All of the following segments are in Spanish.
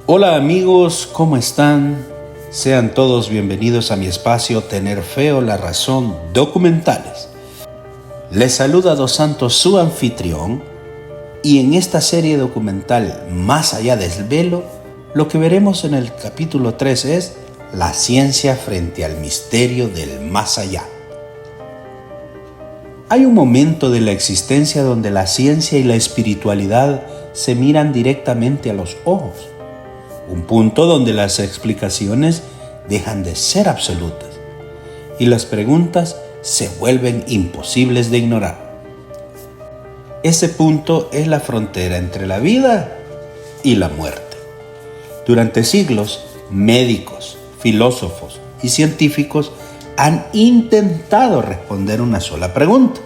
Hola amigos, ¿cómo están? Sean todos bienvenidos a mi espacio Tener Fe o la Razón Documentales. Les saluda Dos Santos, su anfitrión, y en esta serie documental Más allá del velo, lo que veremos en el capítulo 3 es la ciencia frente al misterio del más allá. Hay un momento de la existencia donde la ciencia y la espiritualidad se miran directamente a los ojos. Un punto donde las explicaciones dejan de ser absolutas y las preguntas se vuelven imposibles de ignorar. Ese punto es la frontera entre la vida y la muerte. Durante siglos, médicos, filósofos y científicos han intentado responder una sola pregunta.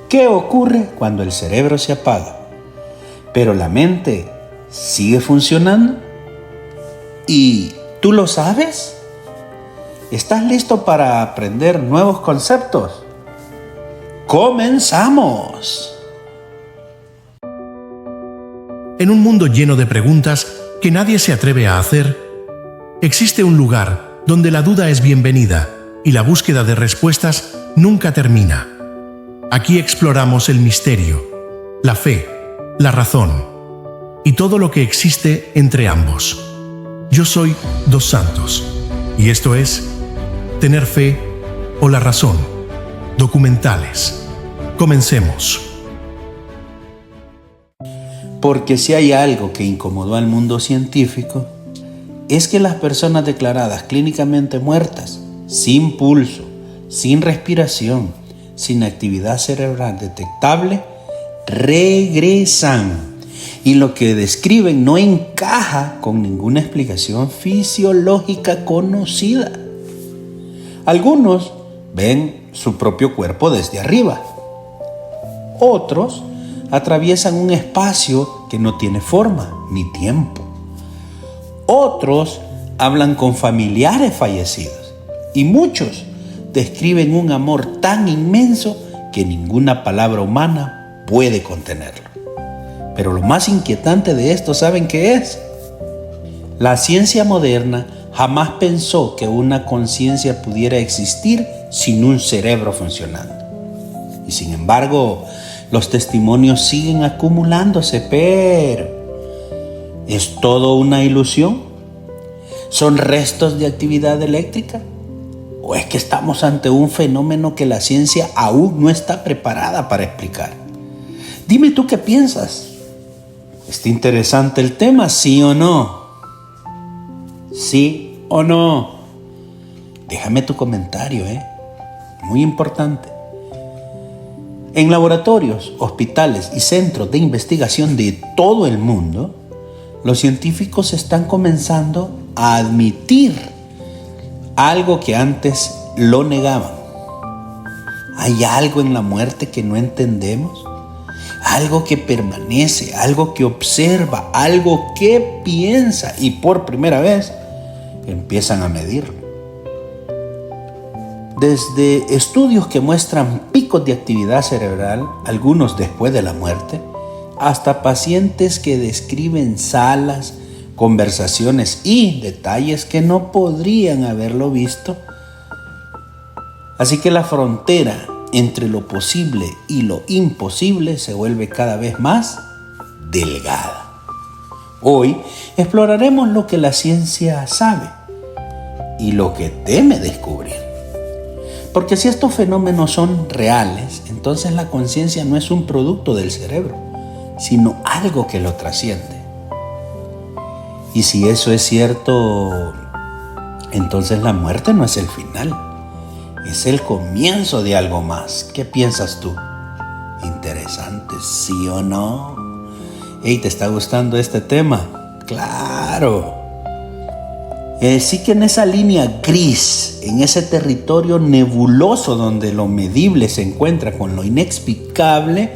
¿Qué ocurre cuando el cerebro se apaga, pero la mente sigue funcionando? ¿Y tú lo sabes? ¿Estás listo para aprender nuevos conceptos? ¡Comenzamos! En un mundo lleno de preguntas que nadie se atreve a hacer, existe un lugar donde la duda es bienvenida y la búsqueda de respuestas nunca termina. Aquí exploramos el misterio, la fe, la razón y todo lo que existe entre ambos. Yo soy Dos Santos y esto es Tener Fe o la Razón Documentales. Comencemos. Porque si hay algo que incomodó al mundo científico, es que las personas declaradas clínicamente muertas, sin pulso, sin respiración, sin actividad cerebral detectable, regresan. Y lo que describen no encaja con ninguna explicación fisiológica conocida. Algunos ven su propio cuerpo desde arriba. Otros atraviesan un espacio que no tiene forma ni tiempo. Otros hablan con familiares fallecidos. Y muchos describen un amor tan inmenso que ninguna palabra humana puede contenerlo. Pero lo más inquietante de esto, ¿saben qué es? La ciencia moderna jamás pensó que una conciencia pudiera existir sin un cerebro funcionando. Y sin embargo, los testimonios siguen acumulándose, pero ¿es todo una ilusión? ¿Son restos de actividad eléctrica? ¿O es que estamos ante un fenómeno que la ciencia aún no está preparada para explicar? Dime tú qué piensas. ¿Está interesante el tema, sí o no? ¿Sí o no? Déjame tu comentario, muy importante. En laboratorios, hospitales y centros de investigación de todo el mundo, los científicos están comenzando a admitir algo que antes lo negaban. ¿Hay algo en la muerte que no entendemos? Algo que permanece, algo que observa, algo que piensa y por primera vez empiezan a medirlo. Desde estudios que muestran picos de actividad cerebral, algunos después de la muerte, hasta pacientes que describen salas, conversaciones y detalles que no podrían haberlo visto. Así que la frontera entre lo posible y lo imposible se vuelve cada vez más delgada. Hoy exploraremos lo que la ciencia sabe y lo que teme descubrir. Porque si estos fenómenos son reales, entonces la conciencia no es un producto del cerebro, sino algo que lo trasciende. Y si eso es cierto, entonces la muerte no es el final, es el comienzo de algo más. ¿Qué piensas tú? Interesante, ¿sí o no? Hey, ¿te está gustando este tema? ¡Claro! Sí que en esa línea gris, en ese territorio nebuloso donde lo medible se encuentra con lo inexplicable,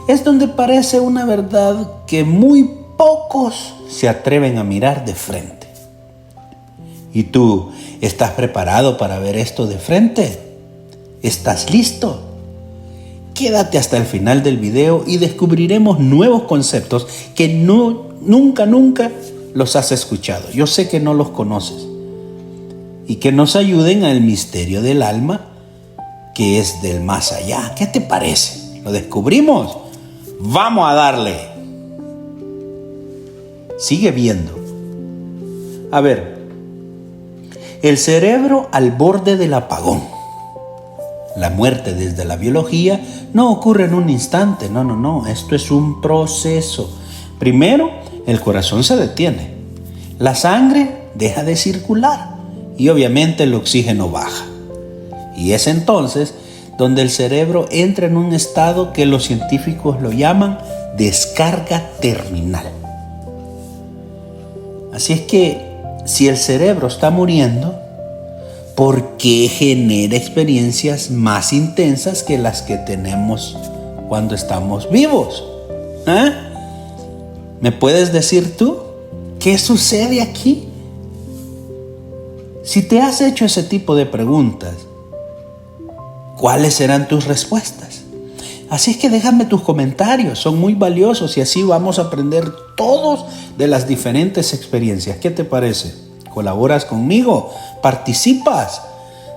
es donde parece una verdad que muy pocos se atreven a mirar de frente. ¿Y tú estás preparado para ver esto de frente? ¿Estás listo? Quédate hasta el final del video y descubriremos nuevos conceptos que no nunca los has escuchado. Yo sé que no los conoces. Y que nos ayuden al misterio del alma, que es del más allá. ¿Qué te parece? ¿Lo descubrimos? ¡Vamos a darle! Sigue viendo. A ver, el cerebro al borde del apagón. La muerte desde la biología no ocurre en un instante, no. Esto es un proceso. Primero, el corazón se detiene. La sangre deja de circular y obviamente el oxígeno baja. Y es entonces donde el cerebro entra en un estado que los científicos lo llaman descarga terminal. Así es que si el cerebro está muriendo, ¿por qué genera experiencias más intensas que las que tenemos cuando estamos vivos? ¿Me puedes decir tú qué sucede aquí? Si te has hecho ese tipo de preguntas, ¿cuáles serán tus respuestas? Así es que déjame tus comentarios, son muy valiosos y así vamos a aprender todos de las diferentes experiencias. ¿Qué te parece? ¿Colaboras conmigo? ¿Participas?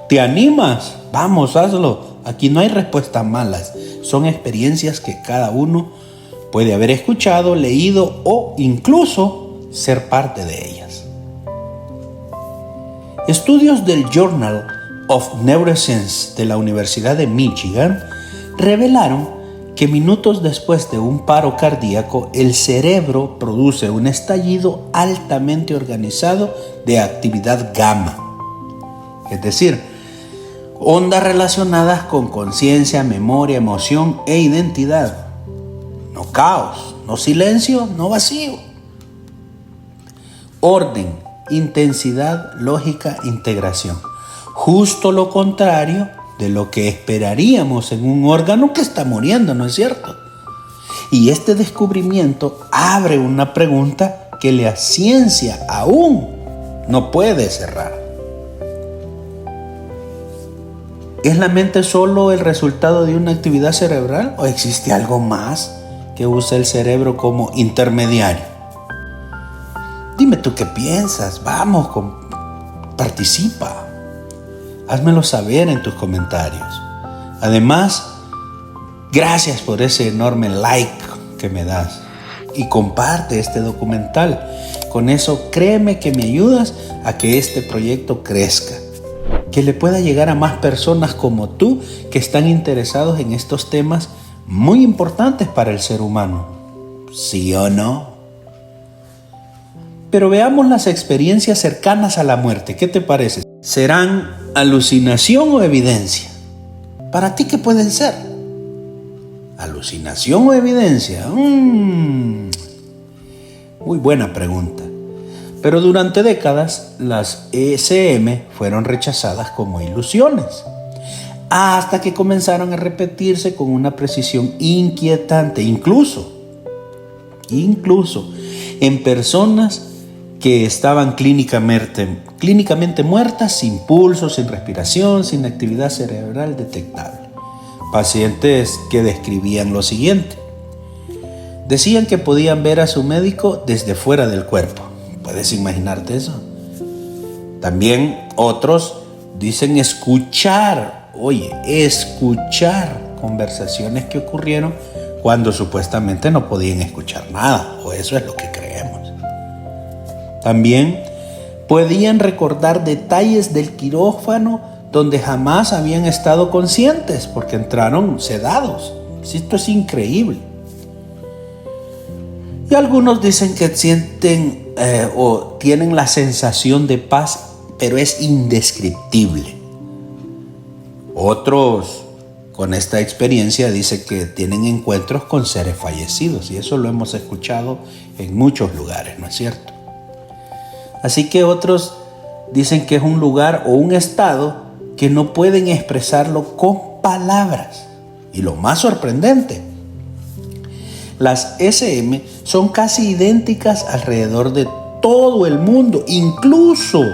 ¿Te animas? Vamos, hazlo. Aquí no hay respuestas malas, son experiencias que cada uno puede haber escuchado, leído o incluso ser parte de ellas. Estudios del Journal of Neuroscience de la Universidad de Michigan revelaron que minutos después de un paro cardíaco, el cerebro produce un estallido altamente organizado de actividad gamma. Es decir, ondas relacionadas con conciencia, memoria, emoción e identidad. No caos, no silencio, no vacío. Orden, intensidad, lógica, integración. Justo lo contrario de lo que esperaríamos en un órgano que está muriendo, ¿no es cierto? Y este descubrimiento abre una pregunta que la ciencia aún no puede cerrar. ¿Es la mente solo el resultado de una actividad cerebral o existe algo más que usa el cerebro como intermediario? Dime tú qué piensas, vamos, participa. Házmelo saber en tus comentarios. Además, gracias por ese enorme like que me das. Y comparte este documental. Con eso, créeme que me ayudas a que este proyecto crezca. Que le pueda llegar a más personas como tú que están interesados en estos temas muy importantes para el ser humano. ¿Sí o no? Pero veamos las experiencias cercanas a la muerte. ¿Qué te parece? ¿Serán alucinación o evidencia? ¿Para ti qué pueden ser? ¿Alucinación o evidencia? Muy buena pregunta. Pero durante décadas las ECM fueron rechazadas como ilusiones, hasta que comenzaron a repetirse con una precisión inquietante, incluso en personas que estaban clínicamente muertas, sin pulso, sin respiración, sin actividad cerebral detectable. Pacientes que describían lo siguiente. Decían que podían ver a su médico desde fuera del cuerpo. ¿Puedes imaginarte eso? También otros dicen escuchar conversaciones que ocurrieron cuando supuestamente no podían escuchar nada, o eso es lo que creemos. También podían recordar detalles del quirófano donde jamás habían estado conscientes porque entraron sedados. Esto es increíble. Y algunos dicen que sienten o tienen la sensación de paz, pero es indescriptible. Otros con esta experiencia dicen que tienen encuentros con seres fallecidos, y eso lo hemos escuchado en muchos lugares, ¿no es cierto? Así que otros dicen que es un lugar o un estado que no pueden expresarlo con palabras. Y lo más sorprendente, las SM son casi idénticas alrededor de todo el mundo, incluso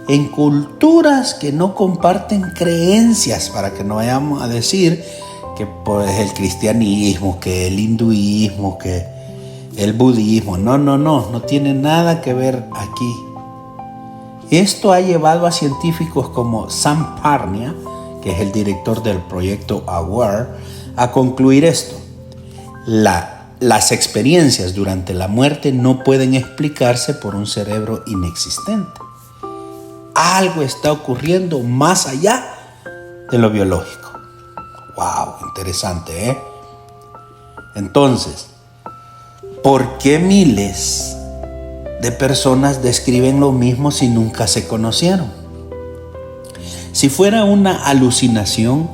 en culturas que no comparten creencias, para que no vayamos a decir que pues el cristianismo, que el hinduismo, que el budismo. No tiene nada que ver aquí. Esto ha llevado a científicos como Sam Parnia, que es el director del proyecto AWARE, a concluir esto. Las experiencias durante la muerte no pueden explicarse por un cerebro inexistente. Algo está ocurriendo más allá de lo biológico. ¡Wow! Interesante, ¿eh? Entonces, ¿por qué miles de personas describen lo mismo si nunca se conocieron? Si fuera una alucinación,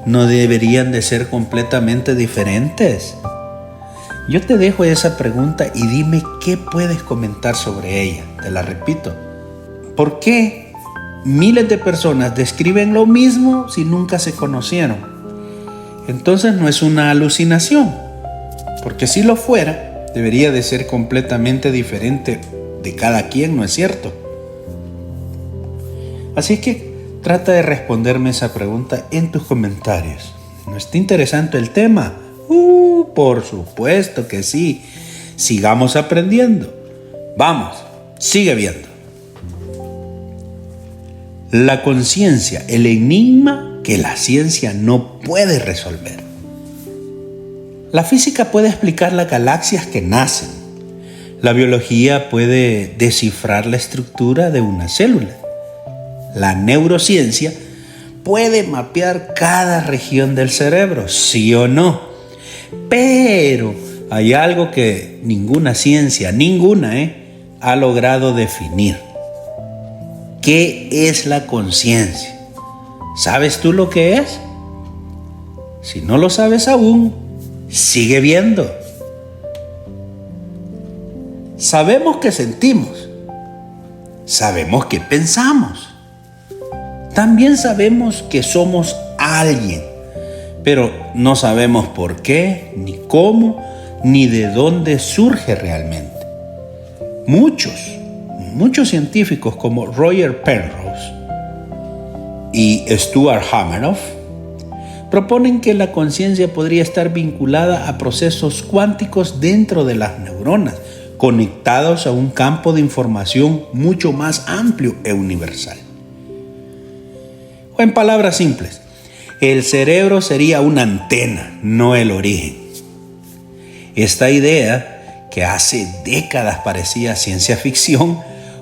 ¿no deberían de ser completamente diferentes? Yo te dejo esa pregunta y dime qué puedes comentar sobre ella. Te la repito. ¿Por qué miles de personas describen lo mismo si nunca se conocieron? Entonces no es una alucinación, porque si lo fuera, debería de ser completamente diferente de cada quien, ¿no es cierto? Así que trata de responderme esa pregunta en tus comentarios. ¿No está interesante el tema? Por supuesto que sí. Sigamos aprendiendo. Vamos, sigue viendo. La conciencia, el enigma que la ciencia no puede resolver. La física puede explicar las galaxias que nacen. La biología puede descifrar la estructura de una célula. La neurociencia puede mapear cada región del cerebro, ¿sí o no? Pero hay algo que ninguna ciencia, ha logrado definir. ¿Qué es la conciencia? ¿Sabes tú lo que es? Si no lo sabes aún, sigue viendo. Sabemos que sentimos. Sabemos que pensamos. También sabemos que somos alguien, pero no sabemos por qué, ni cómo, ni de dónde surge realmente. Muchos científicos como Roger Penrose y Stuart Hameroff proponen que la conciencia podría estar vinculada a procesos cuánticos dentro de las neuronas, conectados a un campo de información mucho más amplio e universal. O en palabras simples, el cerebro sería una antena, no el origen. Esta idea, que hace décadas parecía ciencia ficción,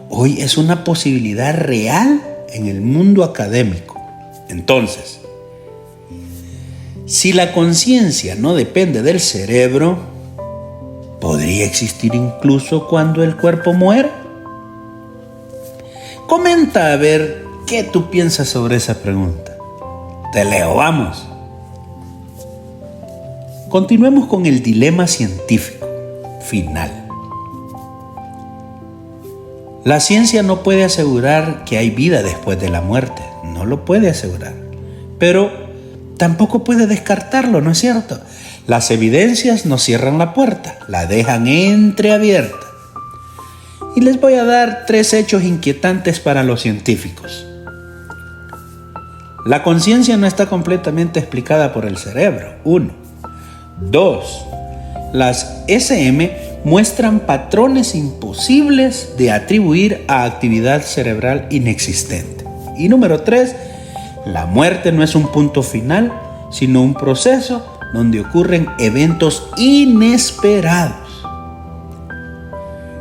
hoy es una posibilidad real en el mundo académico. Entonces, si la conciencia no depende del cerebro, ¿podría existir incluso cuando el cuerpo muere? Comenta a ver qué tú piensas sobre esa pregunta. Te leo, vamos. Continuemos con el dilema científico final. La ciencia no puede asegurar que hay vida después de la muerte, no lo puede asegurar, pero tampoco puede descartarlo, ¿no es cierto? Las evidencias no cierran la puerta, la dejan entreabierta. Y les voy a dar 3 hechos inquietantes para los científicos. La conciencia no está completamente explicada por el cerebro, 1. 2. Las SM muestran patrones imposibles de atribuir a actividad cerebral inexistente. Y número 3, la muerte no es un punto final, sino un proceso donde ocurren eventos inesperados.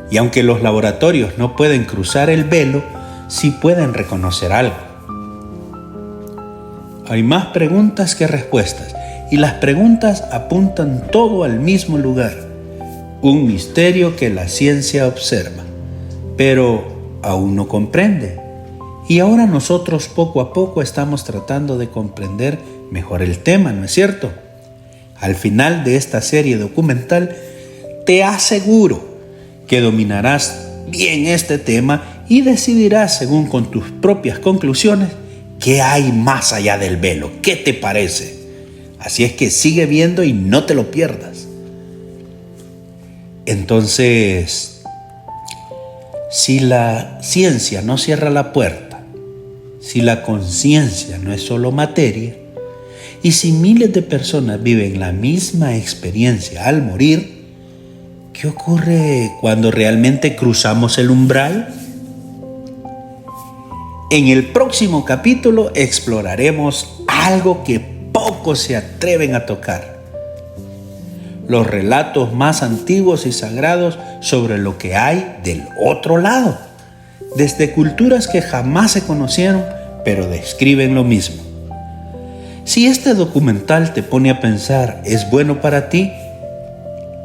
Y aunque los laboratorios no pueden cruzar el velo, sí pueden reconocer algo. Hay más preguntas que respuestas, y las preguntas apuntan todo al mismo lugar. Un misterio que la ciencia observa, pero aún no comprende. Y ahora nosotros poco a poco estamos tratando de comprender mejor el tema, ¿no es cierto? Al final de esta serie documental, te aseguro que dominarás bien este tema y decidirás, según con tus propias conclusiones, qué hay más allá del velo. ¿Qué te parece? Así es que sigue viendo y no te lo pierdas. Entonces, si la ciencia no cierra la puerta, si la conciencia no es solo materia, y si miles de personas viven la misma experiencia al morir, ¿qué ocurre cuando realmente cruzamos el umbral? En el próximo capítulo exploraremos algo que pocos se atreven a tocar: los relatos más antiguos y sagrados sobre lo que hay del otro lado, desde culturas que jamás se conocieron, pero describen lo mismo. Si este documental te pone a pensar, ¿es bueno para ti?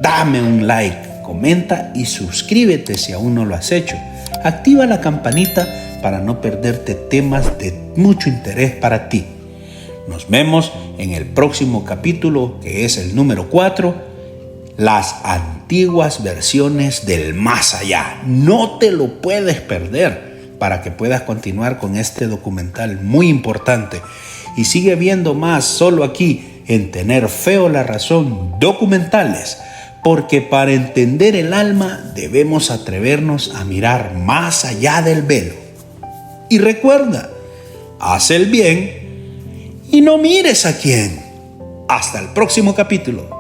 Dame un like, comenta y suscríbete si aún no lo has hecho. Activa la campanita para no perderte temas de mucho interés para ti. Nos vemos en el próximo capítulo, que es el número 4, las antiguas versiones del más allá. No te lo puedes perder para que puedas continuar con este documental muy importante. Y sigue viendo más solo aquí en Tener Fe o la Razón documentales, porque para entender el alma debemos atrevernos a mirar más allá del velo. Y recuerda, haz el bien y no mires a quién. Hasta el próximo capítulo.